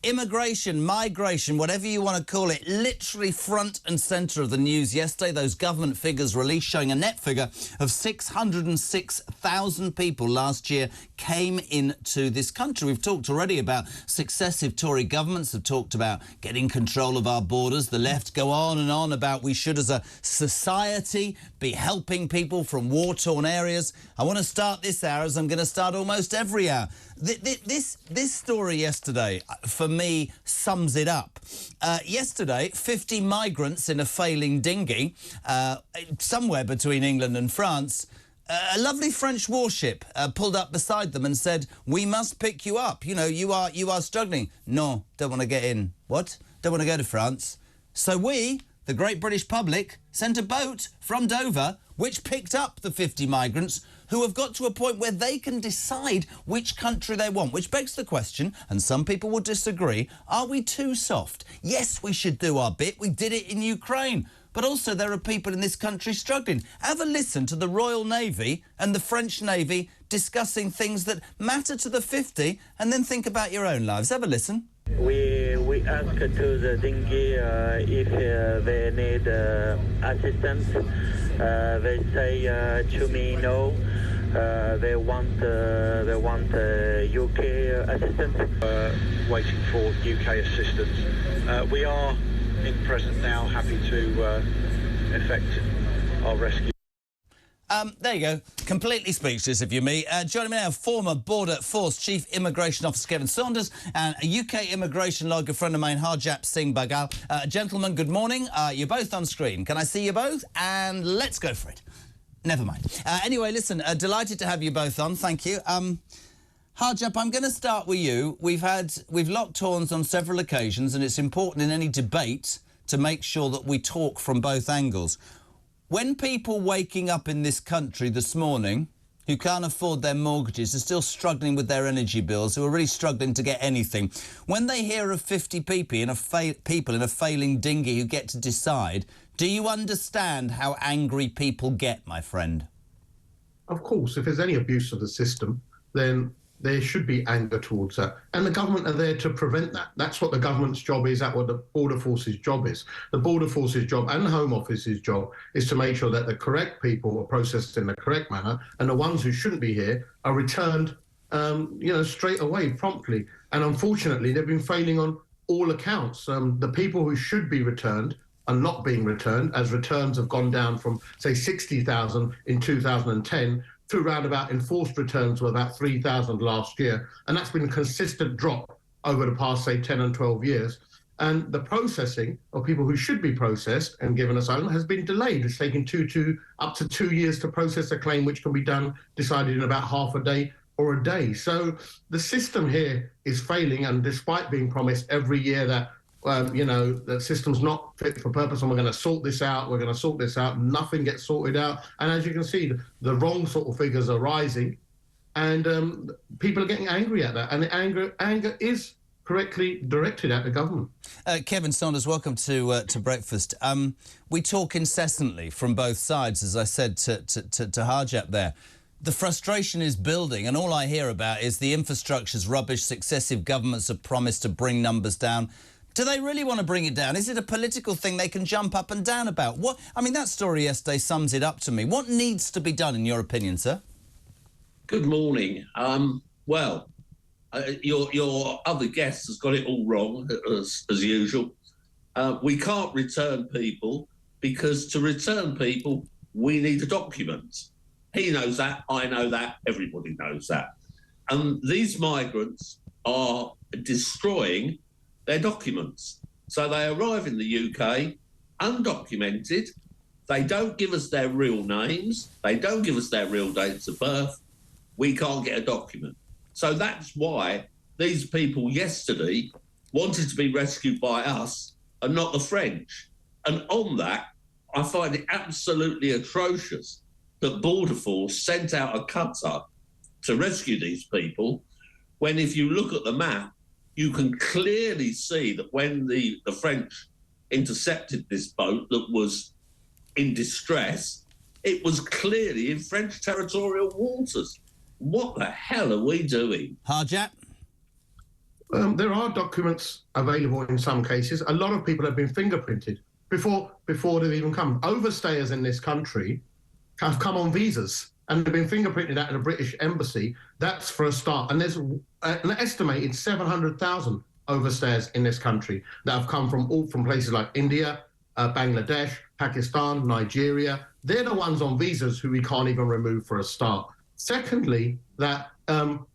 Immigration, migration, whatever you want to call it, literally front and centre of the news yesterday. Those government figures released showing a net figure of 606,000 people last year came into this country. We've talked already about successive Tory governments have talked about getting control of our borders. The left go on and on about we should, as a society, be helping people from war-torn areas. I want to start this hour, as I'm going to start almost every hour. This story yesterday, for me, sums it up. Yesterday, 50 migrants in a failing dinghy, somewhere between England and France, a lovely French warship pulled up beside them and said, "We must pick you up. You know, you are struggling." "No, don't want to get in." "What?" "Don't want to go to France." So we, the great British public, sent a boat from Dover which picked up the 50 migrants who have got to a point where they can decide which country they want, which begs the question, and some people will disagree, are we too soft? Yes, we should do our bit. We did it in Ukraine. But also there are people in this country struggling. Have a listen to the Royal Navy and the French Navy discussing things that matter to the 50 and then think about your own lives. Have a listen. We ask to the dinghy if they need assistance. They say to me no. They want UK assistance. Waiting for UK assistance. We are in present now happy to effect our rescue. There you go. Completely speechless, if you're me. Joining me now, former Border Force Chief Immigration Officer Kevin Saunders and a UK immigration lawyer, good friend of mine, Harjap Singh Bhangal. Gentlemen, good morning. You're both on screen. Can I see you both? And let's go for it. Never mind. Anyway, listen, delighted to have you both on. Thank you. Harjap, I'm going to start with you. We've locked horns on several occasions, and it's important in any debate to make sure that we talk from both angles. When people waking up in this country this morning who can't afford their mortgages, are still struggling with their energy bills, who are really struggling to get anything, when they hear of 50 people in a failing dinghy who get to decide, do you understand how angry people get, my friend? Of course, if there's any abuse of the system, then there should be anger towards that. And the government are there to prevent that. That's what the government's job is, that's what the Border Force's job is. The Border Force's job and the Home Office's job is to make sure that the correct people are processed in the correct manner and the ones who shouldn't be here are returned, straight away, promptly. And unfortunately, they've been failing on all accounts. The people who should be returned are not being returned, as returns have gone down from, say, 60,000 in 2010 to roundabout enforced returns were about 3,000 last year. And that's been a consistent drop over the past, say, 10 and 12 years. And the processing of people who should be processed and given asylum has been delayed. It's taken up to 2 years to process a claim, which can be decided in about half a day or a day. So the system here is failing. And despite being promised every year that the system's not fit for purpose and we're going to sort this out, nothing gets sorted out. And as you can see, the wrong sort of figures are rising and people are getting angry at that. And the anger is correctly directed at the government. Kevin Saunders, welcome to Breakfast. We talk incessantly from both sides, as I said to Harjap there. The frustration is building, and all I hear about is the infrastructure's rubbish. Successive governments have promised to bring numbers down. Do they really want to bring it down? Is it a political thing they can jump up and down about? That story yesterday sums it up to me. What needs to be done, in your opinion, sir? Good morning. Your other guest has got it all wrong, as usual. We can't return people because to return people, we need a document. He knows that, I know that, everybody knows that. And these migrants are destroying their documents. So they arrive in the UK undocumented. They don't give us their real names. They don't give us their real dates of birth. We can't get a document. So that's why these people yesterday wanted to be rescued by us and not the French. And on that, I find it absolutely atrocious that Border Force sent out a cutter to rescue these people, when if you look at the map, you can clearly see that when the French intercepted this boat that was in distress, it was clearly in French territorial waters. What the hell are we doing? Harjap? There are documents available in some cases. A lot of people have been fingerprinted before they've even come. Overstayers in this country have come on visas and have been fingerprinted at the British embassy. That's for a start. And there's an estimated 700,000 overstayers in this country that have come from places like India, Bangladesh, Pakistan, Nigeria. They're the ones on visas who we can't even remove for a start. Secondly, that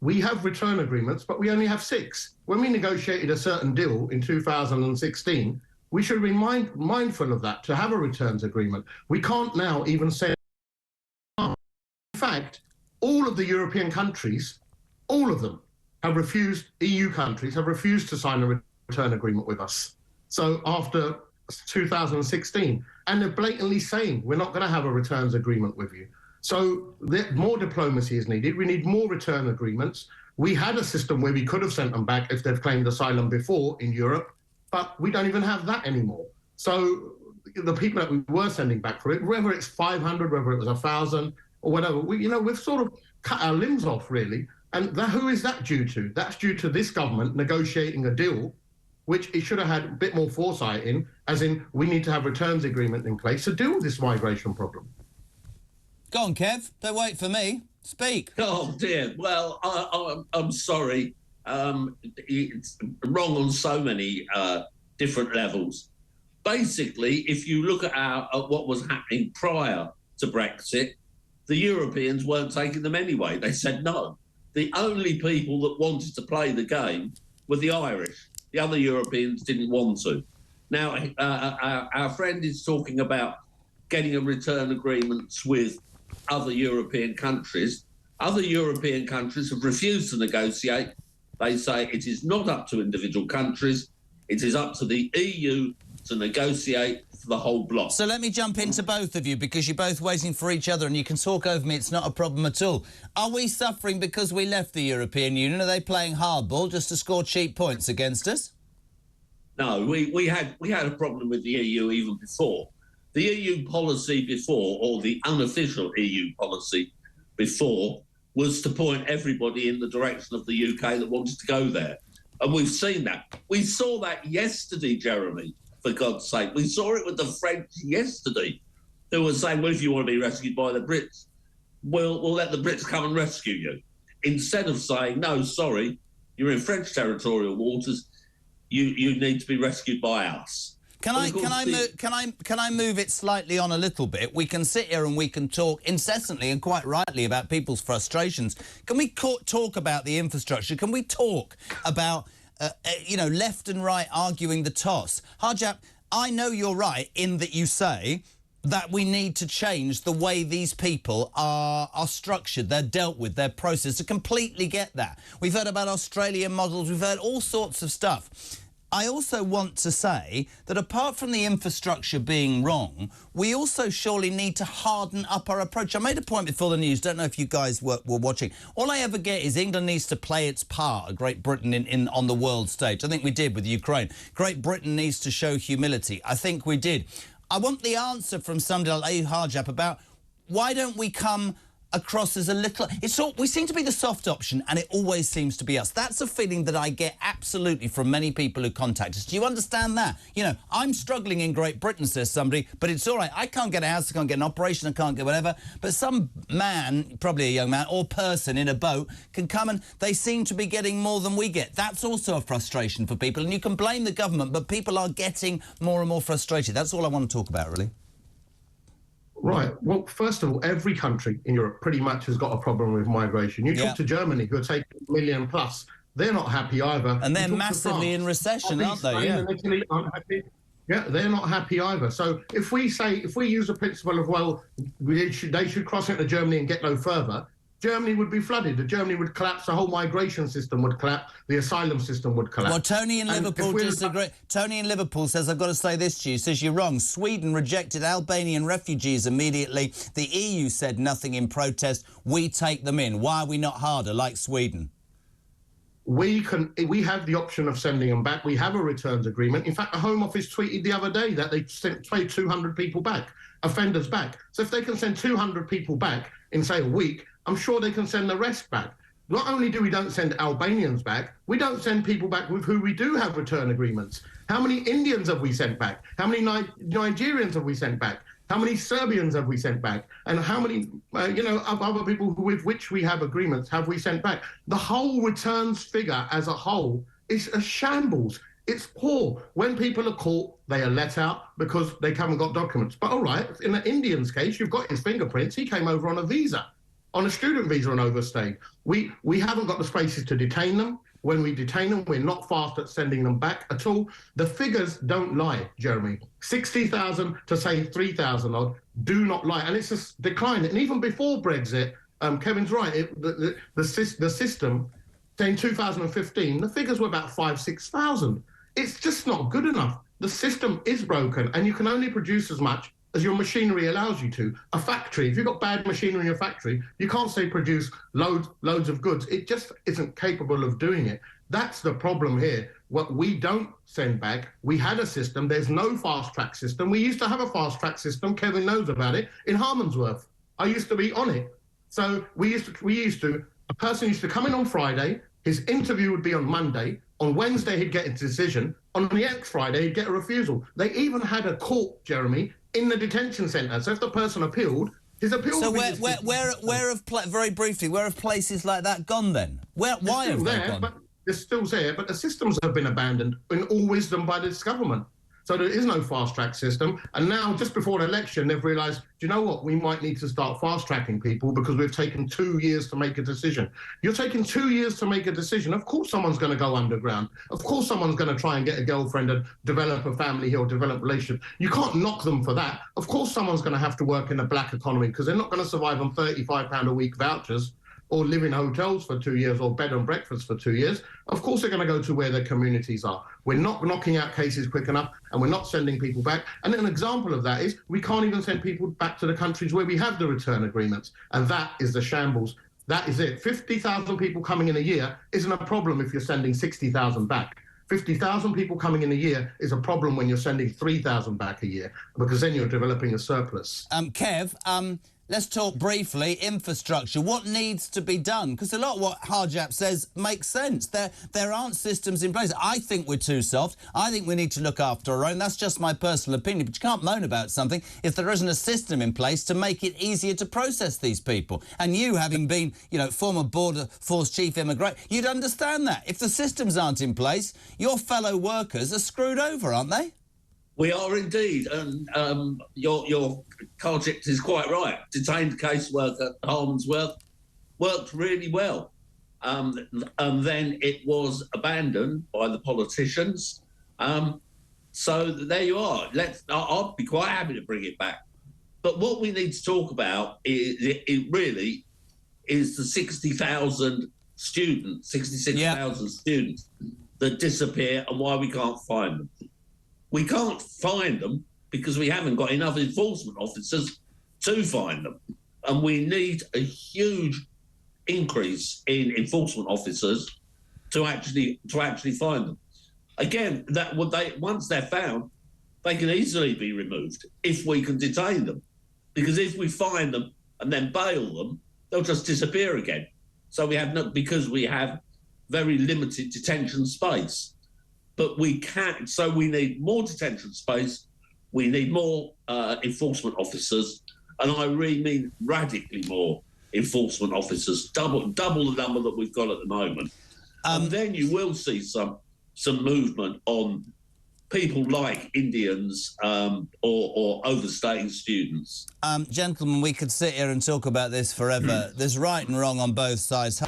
we have return agreements, but we only have 6. When we negotiated a certain deal in 2016, we should be mindful of that, to have a returns agreement. We can't now even say. In fact, all of the European countries, all of them, have refused, EU countries have refused to sign a return agreement with us. So after 2016, and they're blatantly saying, we're not going to have a returns agreement with you. So more diplomacy is needed. We need more return agreements. We had a system where we could have sent them back if they've claimed asylum before in Europe, but we don't even have that anymore. So the people that we were sending back for it, whether it's 500, whether it was 1,000 or whatever, we've sort of cut our limbs off, really. And who is that due to? That's due to this government negotiating a deal, which it should have had a bit more foresight in, as in we need to have returns agreement in place to deal with this migration problem. Go on, Kev. Don't wait for me. Speak. Oh, dear. Well, I'm sorry. It's wrong on so many different levels. Basically, if you look at what was happening prior to Brexit, the Europeans weren't taking them anyway. They said no. The only people that wanted to play the game were the Irish. The other Europeans didn't want to. Now, our friend is talking about getting a return agreements with other European countries. Other European countries have refused to negotiate. They say it is not up to individual countries. It is up to the EU to negotiate for the whole bloc. So let me jump into both of you, because you're both waiting for each other and you can talk over me. It's not a problem at all. Are we suffering because we left the European Union? Are they playing hardball just to score cheap points against us? No, we had a problem with the EU even before. The EU policy before, or the unofficial EU policy before, was to point everybody in the direction of the UK that wanted to go there. And we've seen that. We saw that yesterday, Jeremy, for God's sake. We saw it with the French yesterday. They were saying, well, if you want to be rescued by the Brits, we'll let the Brits come and rescue you. Instead of saying, no, sorry, you're in French territorial waters, you need to be rescued by us. Can I move it slightly on a little bit? We can sit here and we can talk incessantly and quite rightly about people's frustrations. Can we talk about the infrastructure? Can we talk about, left and right arguing the toss? Harjap, I know you're right in that you say that we need to change the way these people are structured, they're dealt with, their process. I completely get that. We've heard about Australian models, we've heard all sorts of stuff. I also want to say that apart from the infrastructure being wrong, we also surely need to harden up our approach. I made a point before the news, don't know if you guys were watching. All I ever get is England needs to play its part, Great Britain on the world stage. I think we did with Ukraine. Great Britain needs to show humility. I think we did. I want the answer from somebody like Harjap about why don't we come across as a little... we seem to be the soft option, and it always seems to be us. That's a feeling that I get absolutely from many people who contact us. Do you understand that? You know, I'm struggling in Great Britain, says somebody, but it's all right. I can't get a house, I can't get an operation, I can't get whatever. But some man, probably a young man or person in a boat, can come and they seem to be getting more than we get. That's also a frustration for people, and you can blame the government, but people are getting more and more frustrated. That's all I want to talk about, really. Right. Well, first of all, every country in Europe pretty much has got a problem with migration. You talk to Germany, who are taking 1 million plus. They're not happy either. And they're massively in recession, aren't they? Yeah. And Italy aren't happy. Yeah, they're not happy either. So if we use the principle of, well, they should cross into Germany and get no further, Germany would be flooded. Germany would collapse. The whole migration system would collapse. The asylum system would collapse. Well, Tony in Liverpool disagree. Tony in Liverpool says, I've got to say this to you. He says, you're wrong. Sweden rejected Albanian refugees immediately. The EU said nothing in protest. We take them in. Why are we not harder, like Sweden? We have the option of sending them back. We have a returns agreement. In fact, the Home Office tweeted the other day that they sent 200 people back, offenders back. So if they can send 200 people back in, say, a week, I'm sure they can send the rest back. not only do we don't send Albanians back, we don't send people back with who we do have return agreements. How many Indians have we sent back? How many Nigerians have we sent back? How many Serbians have we sent back? And how many, of other people with which we have agreements have we sent back? The whole returns figure as a whole is a shambles. It's poor. When people are caught, they are let out because they haven't got documents. But all right, in the Indian's case, you've got his fingerprints. He came over on a visa, on a student visa and overstayed. We haven't got the spaces to detain them. When we detain them, we're not fast at sending them back at all. The figures don't lie, Jeremy. 60,000 to say 3,000 odd do not lie. And it's a decline. And even before Brexit, Kevin's right, the system, say in 2015, the figures were about 5,000, 6,000. It's just not good enough. The system is broken, and you can only produce as much as your machinery allows you to. A factory, if you've got bad machinery in your factory, you can't say produce loads of goods. It just isn't capable of doing it. That's the problem here. What we don't send back, we had a system. There's no fast track system. We used to have a fast track system. Kevin knows about it in Harmondsworth. I used to be on it. So a person used to come in on Friday. His interview would be on Monday. On Wednesday, he'd get a decision. On the next Friday, he'd get a refusal. They even had a court, Jeremy, in the detention centre. So if the person appealed, his appeal. So very briefly, where have places like that gone then? Why have they gone? But they're still there, but the systems have been abandoned in all wisdom by this government. So there is no fast-track system. And now, just before the election, they've realised, do you know what? We might need to start fast-tracking people because we've taken 2 years to make a decision. You're taking 2 years to make a decision. Of course someone's going to go underground. Of course someone's going to try and get a girlfriend and develop a family here or develop relationships. You can't knock them for that. Of course someone's going to have to work in the black economy because they're not going to survive on £35 a week vouchers or live in hotels for 2 years or bed and breakfast for 2 years. Of course they're going to go to where their communities are. We're not knocking out cases quick enough, and we're not sending people back. And an example of that is we can't even send people back to the countries where we have the return agreements. And that is the shambles. That is it. 50,000 people coming in a year isn't a problem if you're sending 60,000 back. 50,000 people coming in a year is a problem when you're sending 3,000 back a year, because then you're developing a surplus. Kev, let's talk briefly infrastructure. What needs to be done? Because a lot of what Harjap says makes sense. There aren't systems in place. I think we're too soft. I think we need to look after our own. That's just my personal opinion. But you can't moan about something if there isn't a system in place to make it easier to process these people. And you, having been, former Border Force Chief Immigrant, you'd understand that. If the systems aren't in place, your fellow workers are screwed over, aren't they? We are indeed, and your concept is quite right. Detained caseworker at Harmondsworth worked really well, and then it was abandoned by the politicians. So there you are. I'll be quite happy to bring it back. But what we need to talk about is really the 60,000 students, 66,000 students that disappear and why we can't find them. We can't find them because we haven't got enough enforcement officers to find them. And we need a huge increase in enforcement officers to actually find them. Again, once they're found, they can easily be removed if we can detain them. Because if we find them and then bail them, they'll just disappear again. So because we have very limited detention space. But we can't, so we need more detention space, we need more enforcement officers, and I really mean radically more enforcement officers, double the number that we've got at the moment. And then you will see some movement on people like Indians or overstaying students. Gentlemen, we could sit here and talk about this forever. There's right and wrong on both sides.